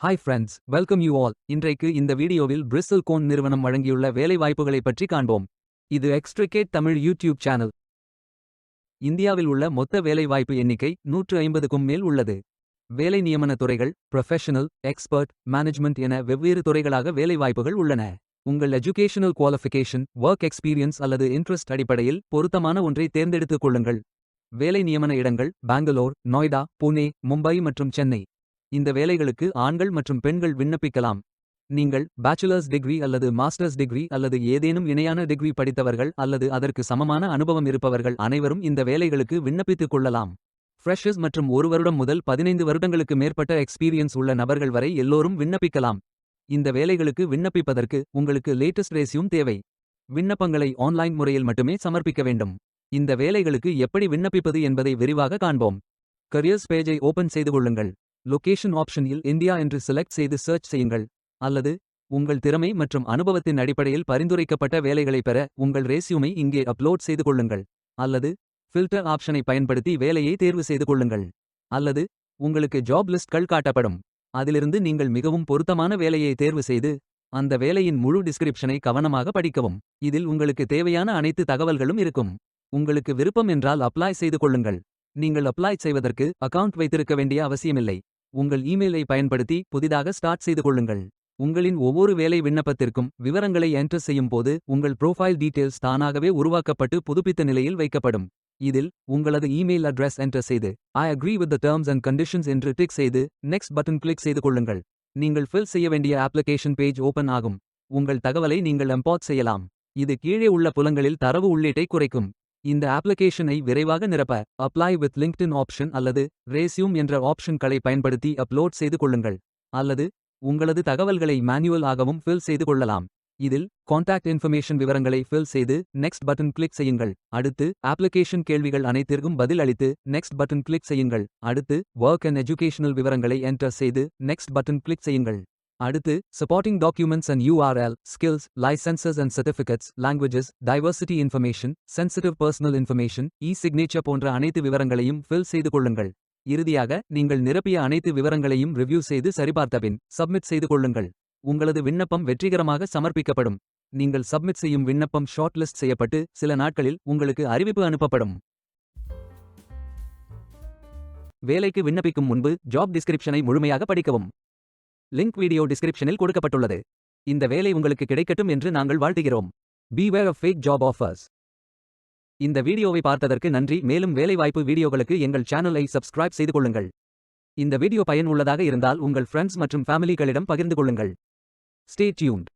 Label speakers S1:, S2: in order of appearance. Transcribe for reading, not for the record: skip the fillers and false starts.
S1: Hi friends, welcome you all. இன்றைக்கு இந்த வீடியோவில் பிரிஸ்டல் கோன் நிறுவனம் வழங்கியுள்ள வேலைவாய்ப்புகளைப் பற்றி காண்போம். இது எக்ஸ்ட்ரிகேட் தமிழ் யூடியூப் சேனல். இந்தியாவில் உள்ள மொத்த வேலைவாய்ப்பு எண்ணிக்கை 150க்கும் மேல் உள்ளது. வேலை நியமன துறைகள் ப்ரொஃபஷனல், எக்ஸ்பர்ட், மேனேஜ்மெண்ட் என வெவ்வேறு துறைகளாக வேலைவாய்ப்புகள் உள்ளன. உங்கள் எஜுகேஷனல் குவாலிஃபிகேஷன், ஒர்க் எக்ஸ்பீரியன்ஸ் அல்லது இன்ட்ரெஸ்ட் அடிப்படையில் பொருத்தமான ஒன்றை தேர்ந்தெடுத்துக் கொள்ளுங்கள். வேலை நியமன இடங்கள் பெங்களூர், நொய்டா, புனே, மும்பை மற்றும் சென்னை. இந்த வேலைகளுக்கு ஆண்கள் மற்றும் பெண்கள் விண்ணப்பிக்கலாம். நீங்கள் பேச்சுலர்ஸ் டிகிரி அல்லது மாஸ்டர்ஸ் டிகிரி அல்லது ஏதேனும் இணையான டிகிரி படித்தவர்கள் அல்லது அதற்கு சமமான அனுபவம் இருப்பவர்கள் அனைவரும் இந்த வேலைகளுக்கு விண்ணப்பித்துக் கொள்ளலாம். ஃப்ரெஷர்ஸ் மற்றும் 1 வருடம் முதல் 15 வருடங்களுக்கு மேற்பட்ட எக்ஸ்பீரியன்ஸ் உள்ள நபர்கள் வரை எல்லோரும் விண்ணப்பிக்கலாம். இந்த வேலைகளுக்கு விண்ணப்பிப்பதற்கு உங்களுக்கு லேட்டஸ்ட் ரெஸ்யூம் தேவை. விண்ணப்பங்களை ஆன்லைன் முறையில் மட்டுமே சமர்ப்பிக்க வேண்டும். இந்த வேலைகளுக்கு எப்படி விண்ணப்பிப்பது என்பதை விரிவாக காண்போம். கரியர்ஸ் பேஜை ஓபன் செய்து கொள்ளுங்கள். லொகேஷன் ஆப்ஷனில் இந்தியா என்று செலக்ட் செய்து சர்ச் செய்யுங்கள். அல்லது உங்கள் திறமை மற்றும் அனுபவத்தின் அடிப்படையில் பரிந்துரைக்கப்பட்ட வேலைகளை பெற உங்கள் ரெஸ்யூமை இங்கே அப்லோட் செய்து கொள்ளுங்கள். அல்லது ஃபில்டர் ஆப்ஷனை பயன்படுத்தி வேலையை தேர்வு செய்து கொள்ளுங்கள். அல்லது உங்களுக்கு ஜாப் லிஸ்ட்கள் காட்டப்படும். அதிலிருந்து நீங்கள் மிகவும் பொருத்தமான வேலையை தேர்வு செய்து அந்த வேலையின் முழு டிஸ்கிரிப்ஷனை கவனமாக படிக்கவும். இதில் உங்களுக்கு தேவையான அனைத்து தகவல்களும் இருக்கும். உங்களுக்கு விருப்பம் என்றால் அப்ளை செய்து கொள்ளுங்கள். நீங்கள் அப்ளை செய்வதற்கு அக்கவுண்ட் வைத்திருக்க வேண்டிய அவசியமில்லை. உங்கள் இமெயிலை பயன்படுத்தி புதிதாக ஸ்டார்ட் செய்து கொள்ளுங்கள். உங்களின் ஒவ்வொரு வேலை விண்ணப்பத்திற்கும் விவரங்களை என்டர் செய்யும் போது உங்கள் ப்ரோஃபைல் டீட்டெயில்ஸ் தானாகவே உருவாக்கப்பட்டு புதுப்பித்த நிலையில் வைக்கப்படும். இதில் உங்களது இமெயில் அட்ரஸ் என்டர் செய்து I agree with the terms and conditions என்று டிக் செய்து நெக்ஸ்ட் பட்டன் கிளிக் செய்து கொள்ளுங்கள். நீங்கள் ஃபில் செய்ய வேண்டிய அப்ளிகேஷன் பேஜ் ஓபன் ஆகும். உங்கள் தகவலை நீங்கள் இம்போர்ட் செய்யலாம். இது கீழே உள்ள புலங்களில் தரவு உள்ளீட்டை குறைக்கும். இந்த அப்ளிகேஷனை விரைவாக நிரப்ப அப்ளை வித் லிங்க்டின் ஆப்ஷன் அல்லது ரெஸ்யூம் என்ற ஆப்ஷன்களை பயன்படுத்தி அப்லோட் செய்து கொள்ளுங்கள். அல்லது உங்களது தகவல்களை மேனுவல் ஆகவும் ஃபில் செய்து கொள்ளலாம். இதில் கான்டாக்ட் இன்ஃபர்மேஷன் விவரங்களை ஃபில் செய்து நெக்ஸ்ட் பட்டன் கிளிக் செய்யுங்கள். அடுத்து அப்ளிகேஷன் கேள்விகள் அனைத்திற்கும் பதில் அளித்து நெக்ஸ்ட் பட்டன் கிளிக் செய்யுங்கள். அடுத்து ஒர்க் அண்ட் எஜுகேஷனல் விவரங்களை என்டர் செய்து நெக்ஸ்ட் பட்டன் கிளிக் செய்யுங்கள். அடுத்து supporting documents and URL, skills, licences and certificates, languages, diversity information, sensitive personal information, signature போன்ற அனைத்து விவரங்களையும் ஃபில் செய்து கொள்ளுங்கள். இறுதியாக நீங்கள் நிரப்பிய அனைத்து விவரங்களையும் ரிவ்யூ செய்து சரிபார்த்தபின் சப்மிட் செய்து கொள்ளுங்கள். உங்களது விண்ணப்பம் வெற்றிகரமாக சமர்ப்பிக்கப்படும். நீங்கள் சப்மிட் செய்யும் விண்ணப்பம் ஷார்ட் லிஸ்ட் செய்யப்பட்டு சில நாட்களில் உங்களுக்கு அறிவிப்பு அனுப்பப்படும். வேலைக்கு விண்ணப்பிக்கும் முன்பு ஜாப் டிஸ்கிரிப்ஷனை முழுமையாக படிக்கவும். லிங்க் வீடியோ டிஸ்கிரிப்ஷனில் கொடுக்கப்பட்டுள்ளது. இந்த வேலை உங்களுக்கு கிடைக்கட்டும் என்று நாங்கள் வாழ்த்துகிறோம். Beware of fake job offers. இந்த வீடியோவை பார்த்ததற்கு நன்றி. மேலும் வேலைவாய்ப்பு வீடியோகளுக்கு எங்கள் சேனலை சப்ஸ்கிரைப் செய்து கொள்ளுங்கள். இந்த வீடியோ பயன் உள்ளதாக இருந்தால் உங்கள் ஃப்ரெண்ட்ஸ் மற்றும் ஃபேமிலிகளிடம் பகிர்ந்து கொள்ளுங்கள். Stay tuned.